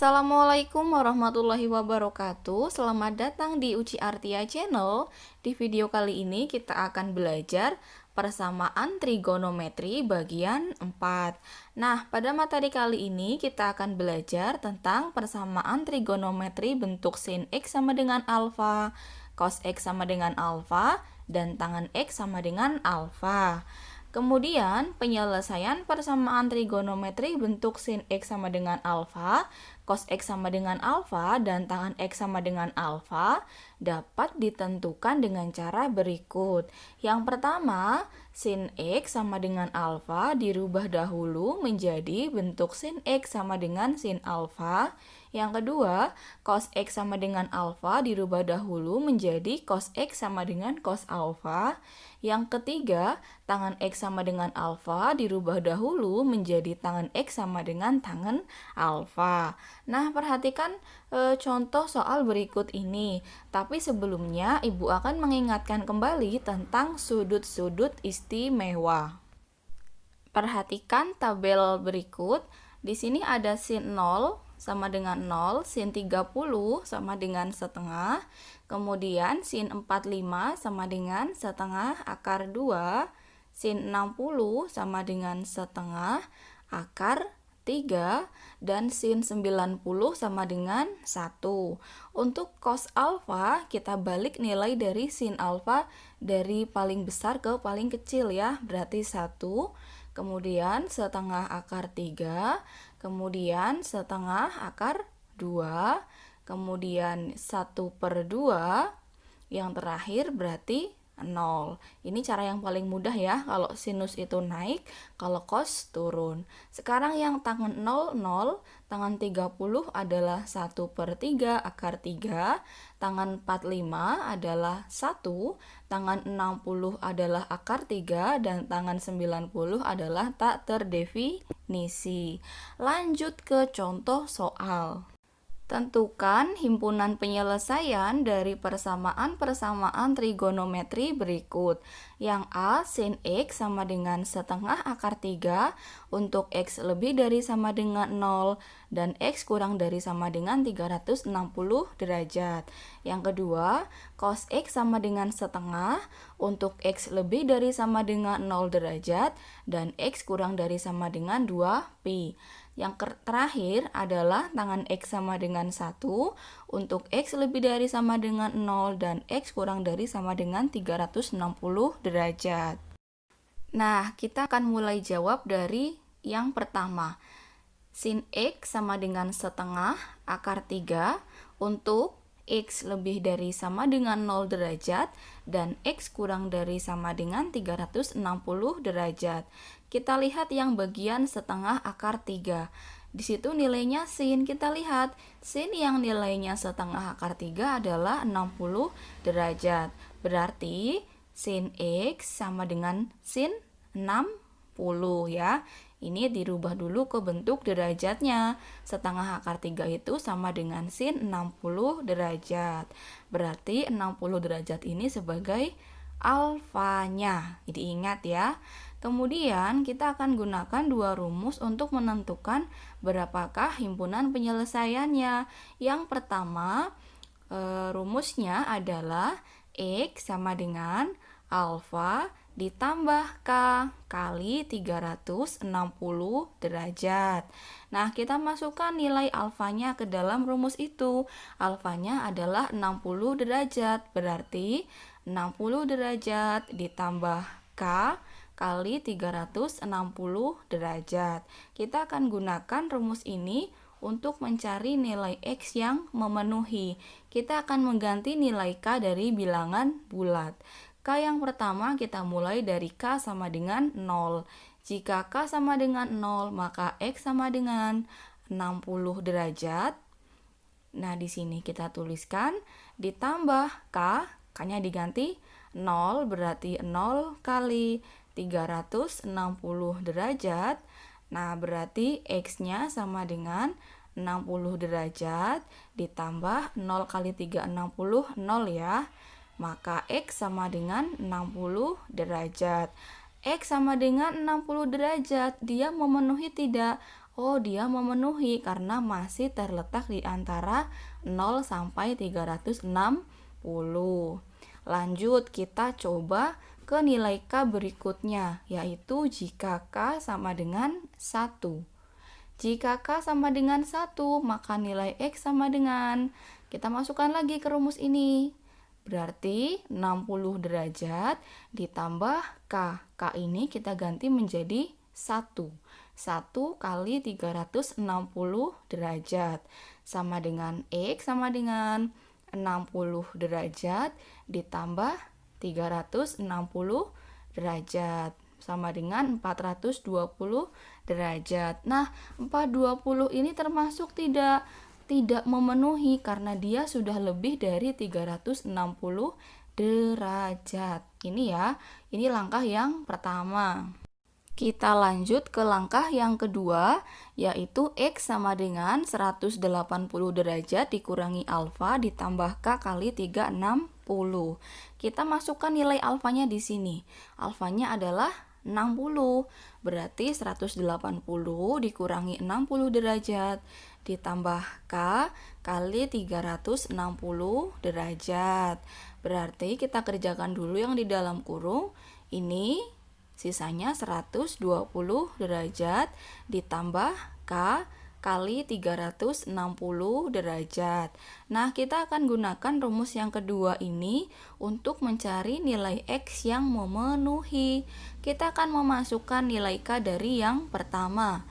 Assalamualaikum warahmatullahi wabarakatuh. Selamat datang di Uci Artia Channel. Di video kali ini kita akan belajar persamaan trigonometri bagian 4. Nah, pada materi kali ini kita akan belajar tentang persamaan trigonometri bentuk sin X sama dengan alfa, cos X sama dengan alfa, dan tangan X sama dengan alfa. Kemudian, penyelesaian persamaan trigonometri bentuk sin X sama dengan alfa, cos X sama dengan alfa, dan tangan X sama dengan alfa dapat ditentukan dengan cara berikut. Yang pertama, sin X sama dengan alfa dirubah dahulu menjadi bentuk sin X sama dengan sin alfa. Yang kedua, cos X sama dengan alfa dirubah dahulu menjadi cos X sama dengan cos alfa. Yang ketiga, tangan X sama dengan alfa dirubah dahulu menjadi tangan X sama dengan tangan alfa. Nah, perhatikan contoh soal berikut ini. Tapi sebelumnya, Ibu akan mengingatkan kembali tentang sudut-sudut istimewa. Perhatikan tabel berikut. Di sini ada sin 0 sama dengan 0, sin 30 sama dengan setengah, kemudian sin 45 sama dengan setengah akar 2, sin 60 sama dengan setengah akar 3, dan sin 90 sama dengan 1. Untuk cos alfa, kita balik nilai dari sin alfa dari paling besar ke paling kecil ya, berarti 1. Kemudian setengah akar 3, kemudian setengah akar 2, kemudian 1/2, yang terakhir berarti 0. Ini cara yang paling mudah ya, kalau sinus itu naik, kalau cos turun. Sekarang yang tangan 0, 0, tangan 30 adalah 1/3 akar 3, tangan 45 adalah 1, tangan 60 adalah akar 3, dan tangan 90 adalah tak terdefinisi. Lanjut ke contoh soal. Tentukan himpunan penyelesaian dari persamaan-persamaan trigonometri berikut. Yang A, sin X sama dengan setengah akar 3 untuk X lebih dari sama dengan 0 dan X kurang dari sama dengan 360 derajat. Yang kedua, cos X sama dengan setengah untuk X lebih dari sama dengan 0 derajat dan X kurang dari sama dengan 2pi. Yang terakhir adalah tangan X sama dengan 1 untuk X lebih dari sama dengan 0 dan X kurang dari sama dengan 360 derajat. Nah, kita akan mulai jawab dari yang pertama. Sin X sama dengan setengah akar 3 untuk X lebih dari sama dengan 0 derajat dan X kurang dari sama dengan 360 derajat. Kita lihat yang bagian setengah akar 3. Di situ nilainya sin. Kita lihat sin yang nilainya setengah akar 3 adalah 60 derajat. Berarti sin X sama dengan sin 60 ya. Ini dirubah dulu ke bentuk derajatnya. Setengah akar 3 itu sama dengan sin 60 derajat. Berarti 60 derajat ini sebagai alfanya. Jadi ingat ya. Kemudian kita akan gunakan dua rumus untuk menentukan berapakah himpunan penyelesaiannya. Yang pertama, rumusnya adalah X sama dengan alfa ditambah K kali 360 derajat. Nah, kita masukkan nilai alfanya ke dalam rumus itu. Alfanya adalah 60 derajat, berarti 60 derajat ditambah K kali 360 derajat. Kita akan gunakan rumus ini untuk mencari nilai X yang memenuhi. Kita akan mengganti nilai K dari bilangan bulat. K yang pertama kita mulai dari K sama dengan 0. Jika K sama dengan 0, maka X sama dengan 60 derajat. Nah, di sini kita tuliskan ditambah K, K-nya diganti 0, berarti 0 kali 360 derajat. Nah, berarti X-nya sama dengan 60 derajat ditambah 0 kali 360, 0 ya. Maka X sama dengan 60 derajat. X sama dengan 60 derajat, dia memenuhi tidak? Oh, dia memenuhi karena masih terletak di antara 0 sampai 360. Lanjut, kita coba ke nilai K berikutnya, yaitu jika K sama dengan 1. Jika K sama dengan 1, maka nilai X sama dengan, kita masukkan lagi ke rumus ini. Berarti 60 derajat ditambah K. K ini kita ganti menjadi 1. 1 kali 360 derajat. Sama dengan X sama dengan 60 derajat ditambah 360 derajat. Sama dengan 420 derajat. Nah, 420 ini termasuk tidak memenuhi karena dia sudah lebih dari 360 derajat. Ini ya, ini langkah yang pertama. Kita lanjut ke langkah yang kedua, yaitu X sama dengan 180 derajat dikurangi alfa ditambah K kali 360. Kita masukkan nilai alfanya di sini. Alfanya adalah 60. Berarti 180 dikurangi 60 derajat ditambah K kali 360 derajat. Berarti kita kerjakan dulu yang di dalam kurung. Ini sisanya 120 derajat ditambah K kali 360 derajat. Nah, kita akan gunakan rumus yang kedua ini untuk mencari nilai X yang memenuhi. Kita akan memasukkan nilai K dari yang pertama.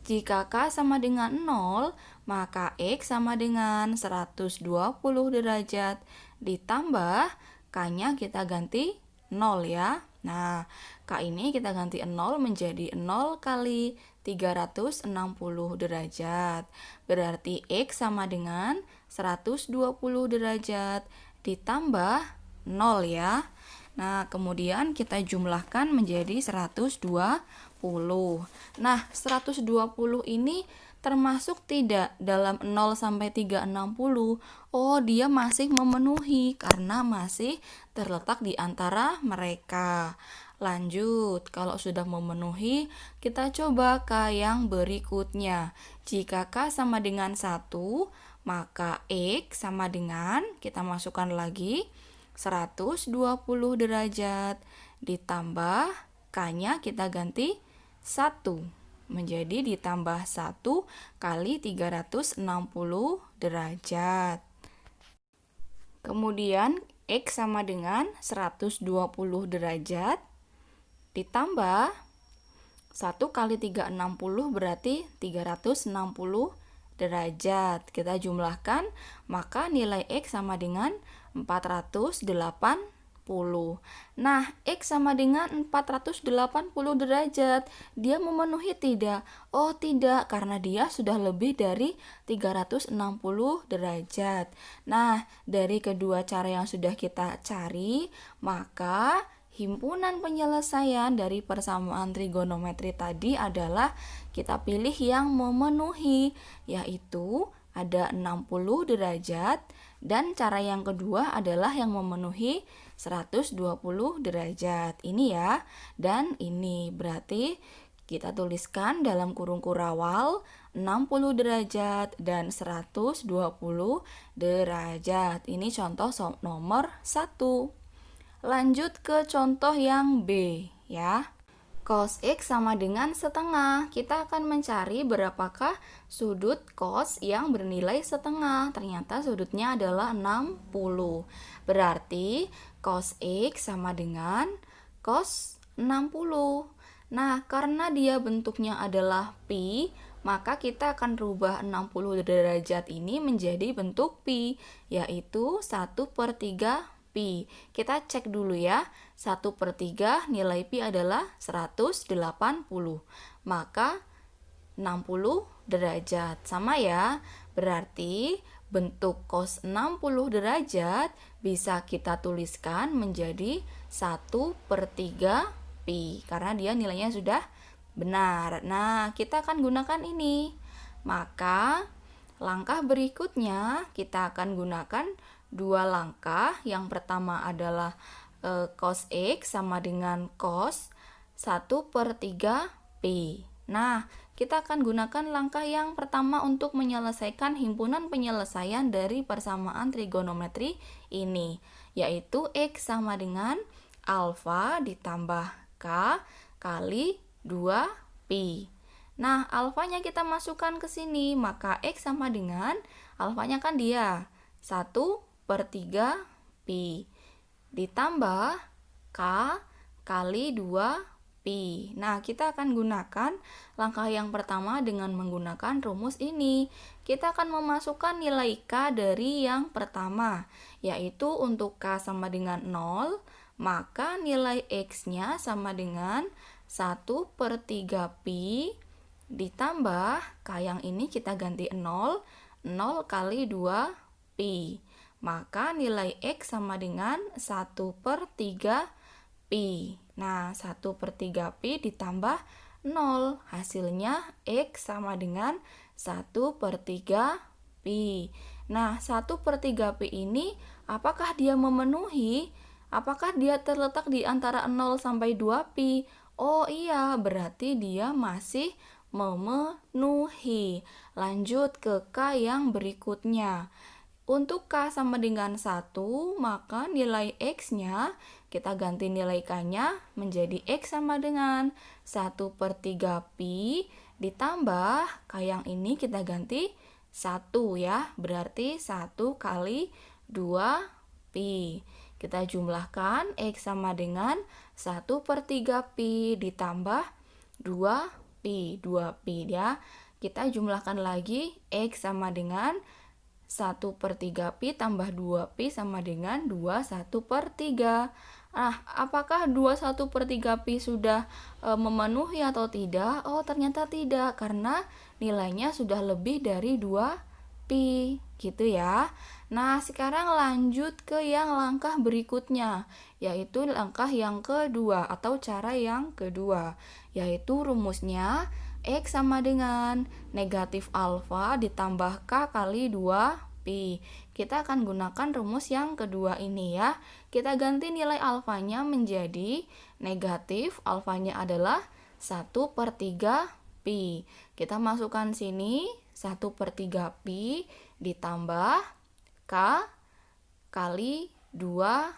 Jika K sama dengan 0, maka X sama dengan 120 derajat ditambah K-nya kita ganti 0 ya. Nah, K ini kita ganti 0 menjadi 0 kali 360 derajat. Berarti X sama dengan 120 derajat ditambah 0 ya. Nah, kemudian kita jumlahkan menjadi 120. Nah, 120 ini termasuk tidak dalam 0 sampai 360. Oh, dia masih memenuhi karena masih terletak di antara mereka. Lanjut, kalau sudah memenuhi, kita coba K yang berikutnya. Jika K sama dengan 1, maka X sama dengan, kita masukkan lagi, 120 derajat ditambah K-nya kita ganti 1 menjadi ditambah 1 kali 360 derajat. Kemudian X sama dengan 120 derajat ditambah 1 kali 360 berarti 360 derajat. Kita jumlahkan, maka nilai X sama dengan 480. Nah, X sama dengan 480 derajat. Dia memenuhi tidak? Oh, tidak, karena dia sudah lebih dari 360 derajat. Nah, dari kedua cara yang sudah kita cari, maka himpunan penyelesaian dari persamaan trigonometri tadi adalah kita pilih yang memenuhi, yaitu ada 60 derajat, dan cara yang kedua adalah yang memenuhi 120 derajat. Ini ya, dan ini berarti kita tuliskan dalam kurung kurawal 60 derajat dan 120 derajat. Ini contoh nomor 1. Lanjut ke contoh yang B ya. Cos X sama dengan setengah. Kita akan mencari berapakah sudut cos yang bernilai setengah. Ternyata sudutnya adalah 60. Berarti cos X sama dengan cos 60. Nah, karena dia bentuknya adalah pi, maka kita akan rubah 60 derajat ini menjadi bentuk pi, yaitu 1/3 pi. Kita cek dulu ya. 1/3 nilai pi adalah 180. Maka 60 derajat. Sama ya. Berarti bentuk cos 60 derajat bisa kita tuliskan menjadi 1/3 pi. Karena dia nilainya sudah benar. Nah, kita akan gunakan ini. Maka langkah berikutnya kita akan gunakan dua langkah. Yang pertama adalah cos X sama dengan cos 1/3 pi. Nah, kita akan gunakan langkah yang pertama untuk menyelesaikan himpunan penyelesaian dari persamaan trigonometri ini, yaitu X sama dengan alfa ditambah K kali 2pi. Nah, alfanya kita masukkan ke sini, maka X sama dengan, alfanya kan dia, 1/3 pi, ditambah K kali 2pi. Nah, kita akan gunakan langkah yang pertama dengan menggunakan rumus ini. Kita akan memasukkan nilai K dari yang pertama, yaitu untuk K sama dengan 0, maka nilai X-nya sama dengan 1/3 pi ditambah K yang ini kita ganti 0, 0 kali 2 pi. Maka nilai X sama dengan 1/3 pi. Nah, 1/3 pi ditambah 0. Hasilnya X sama dengan 1/3 pi. Nah, 1/3 pi ini apakah dia memenuhi? Apakah dia terletak di antara 0 sampai 2 pi? Oh iya, berarti dia masih memenuhi. Lanjut ke K yang berikutnya. Untuk K sama dengan 1, maka nilai X-nya kita ganti nilai K-nya menjadi X sama dengan 1/3 pi ditambah K yang ini kita ganti 1 ya, berarti 1 kali 2 pi. Kita jumlahkan X sama dengan 1/3 pi ditambah 2 2pi ya. Kita jumlahkan lagi X sama dengan 1/3 pi tambah 2pi sama dengan 2/1/3. Nah, apakah 2/1/3 pi sudah memenuhi atau tidak? Oh, ternyata tidak, karena nilainya sudah lebih dari 2 pi, gitu ya. Nah, sekarang lanjut ke yang langkah berikutnya, yaitu langkah yang kedua atau cara yang kedua, yaitu rumusnya X sama dengan negatif alfa ditambah K kali 2 pi. Kita akan gunakan rumus yang kedua ini ya. Kita ganti nilai alfanya menjadi negatif, alfanya adalah 1/3 pi. Kita masukkan sini 1/3 pi ditambah K kali 2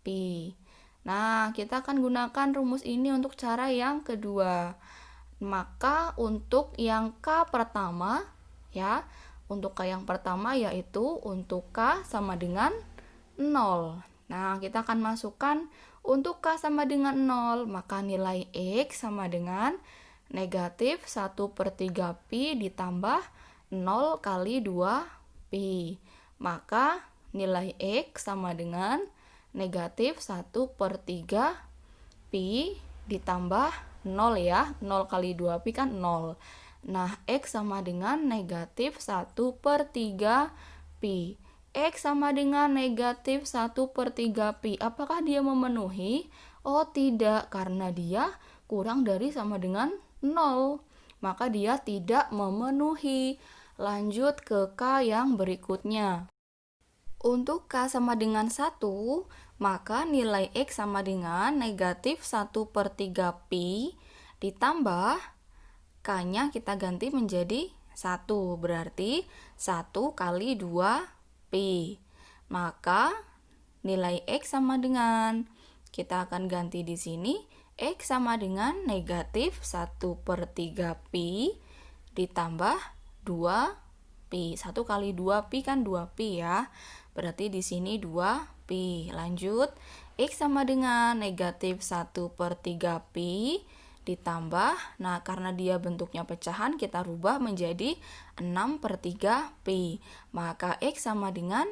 pi. Nah, kita akan gunakan rumus ini untuk cara yang kedua. Maka untuk yang K pertama ya, untuk K yang pertama yaitu untuk K sama dengan 0. Nah, kita akan masukkan untuk K sama dengan 0, maka nilai X sama dengan negatif 1/3 pi ditambah 0 kali 2 pi. Maka nilai X sama dengan negatif 1/3 pi ditambah 0 ya, 0 kali 2 pi kan 0. Nah, X sama dengan negatif 1/3 pi. X sama dengan negatif 1/3 pi. Apakah dia memenuhi? Oh, tidak, karena dia kurang dari sama dengan 0. Maka dia tidak memenuhi. Lanjut ke K yang berikutnya. Untuk K sama dengan 1, maka nilai X sama dengan negatif 1/3 pi ditambah K-nya kita ganti menjadi 1, berarti 1 kali 2 pi. Maka nilai X sama dengan, kita akan ganti di sini, X sama dengan negatif 1/3 pi ditambah 2 pi. 1 kali 2 pi kan 2 pi ya. Berarti di sini 2 pi. Lanjut, X sama dengan negatif 1/3 pi ditambah, nah karena dia bentuknya pecahan kita rubah menjadi 6/3 pi. Maka X sama dengan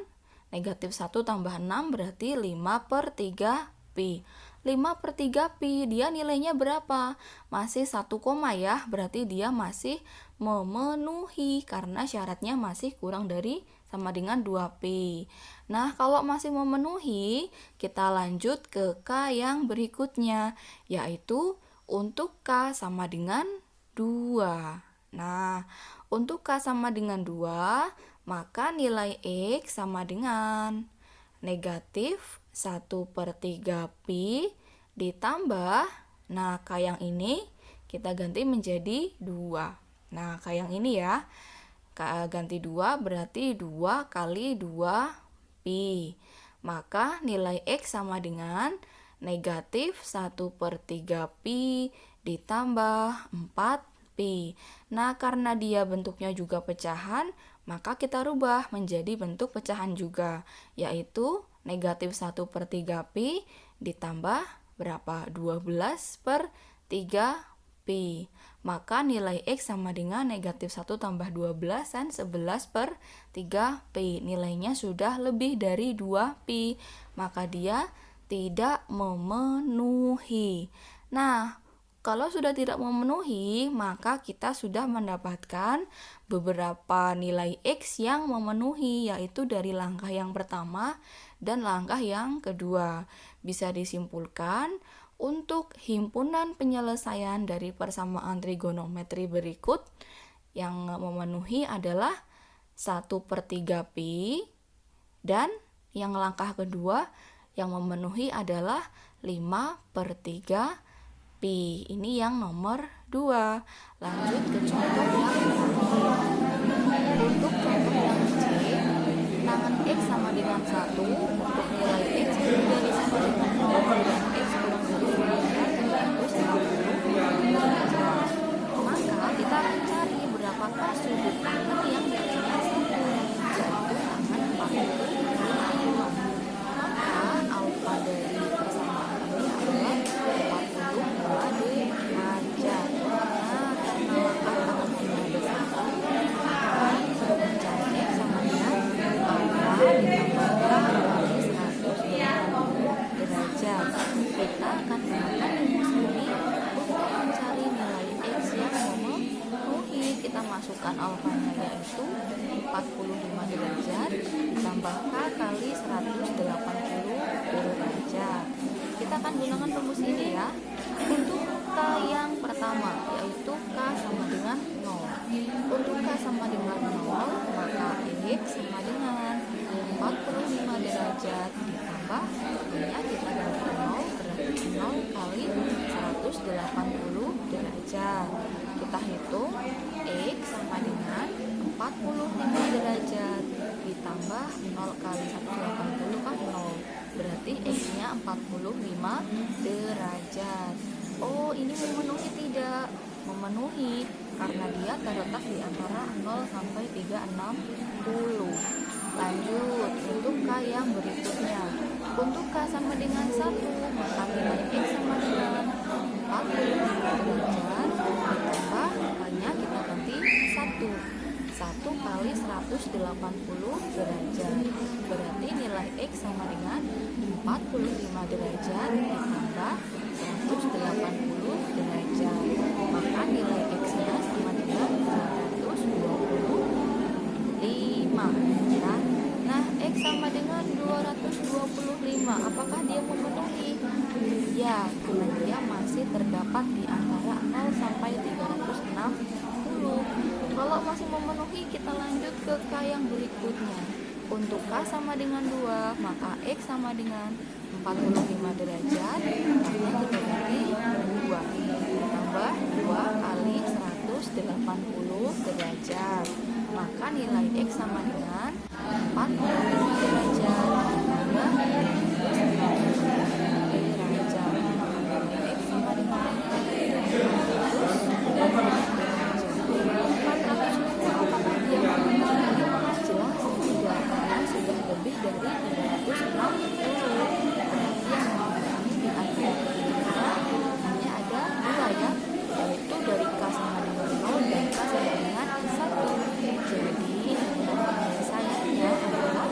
negatif 1 tambah 6 berarti 5/3 pi. 5/3 pi, dia nilainya berapa? Masih 1 koma ya, berarti dia masih memenuhi karena syaratnya masih kurang dari sama dengan 2 pi. Nah, kalau masih memenuhi, kita lanjut ke K yang berikutnya, yaitu untuk K sama dengan 2. Nah, untuk K sama dengan 2, maka nilai X sama dengan negatif 1/3 pi ditambah, nah K yang ini kita ganti menjadi 2. Nah, kayak yang ini ya. Ganti 2 berarti 2 kali 2 pi. Maka nilai X sama dengan negatif 1/3 pi ditambah 4 pi. Nah, karena dia bentuknya juga pecahan, maka kita rubah menjadi bentuk pecahan juga, yaitu negatif 1/3 pi ditambah berapa? 12/3 pi. Maka nilai X sama dengan negatif 1 tambah 12 dan 11/3 pi. Nilainya sudah lebih dari 2 pi. Maka dia tidak memenuhi. Nah, kalau sudah tidak memenuhi, maka kita sudah mendapatkan beberapa nilai X yang memenuhi, yaitu dari langkah yang pertama dan langkah yang kedua. Bisa disimpulkan, untuk himpunan penyelesaian dari persamaan trigonometri berikut yang memenuhi adalah 1/3 pi, dan yang langkah kedua yang memenuhi adalah 5/3 pi. Ini yang nomor 2. Lanjut ke contoh yang terakhir. Untuk contoh yang C, bilangan X sama dengan 1, untuk nilai X menjadi sama dengan 0 dan X kurang dari 950 maka kita akan cari berapakah sudut tangan yang nilainya 1, yaitu tangan 45. Maka alfa dari persamaan ini adalah 45 derajat. Nah, karena langkah tangannya ada 1, maka mencari X sama dengan alfa ditambahkan kali 180 derajat. Kita akan gunakan rumus ini untuk mencari nilai X yang memenuhi. Kita masukkan alfanya, yaitu 45 derajat ditambah K kali 180 derajat. Kita akan gunakan rumus ini ya. Untuk K yang pertama, yaitu K sama dengan 0. Untuk K sama dengan 0, maka X sama dengan 45 derajat ditambah K-nya kita ganti 0, berarti 0 kali 180 derajat. Kita hitung X sama dengan 45 derajat ditambah 0 kali 180 kan 0, berarti X-nya 45 derajat. Oh, ini memenuhi tidak? Memenuhi, karena dia terletak di antara 0 sampai 360. Lanjut, untuk K yang berikutnya. Untuk K sama dengan 1, maka nilai X sama dengan 45 derajat ditambah K-nya kita ganti 1. 1 kali 180 derajat. Berarti nilai X sama dengan 45 derajat ditambah 180 derajat. Maka nilai X-nya sama dengan 225. Nah, X sama dengan 225. Apakah dia memenuhi? Ya, karena dia masih terdapat di antara 0 sampai 360. Kalau masih memenuhi, kita lanjut ke K yang berikutnya. Untuk K sama dengan 2, maka X sama dengan 45 derajat, karena kita ganti 2 ditambah 2 kali 180 derajat. Maka nilai X sama dengan 45 derajat ditambah 180 derajat. Nilai X sama dengan 400. Jelas tidak, karena sudah lebih dari 360. Berarti yang memenuhi di antara ketiganya hanya ada 2 ya, yaitu dari K sama dengan 0 dan K sama dengan 1. Jadi penyelesaiannya adalah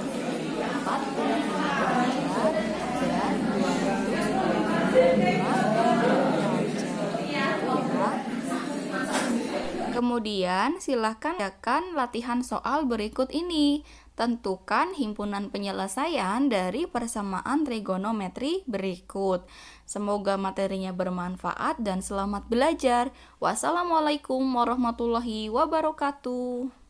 45 derajat dan 225 derajat. Kemudian silahkan kerjakan latihan soal berikut ini. Tentukan himpunan penyelesaian dari persamaan trigonometri berikut. Semoga materinya bermanfaat dan selamat belajar. Wassalamualaikum warahmatullahi wabarakatuh.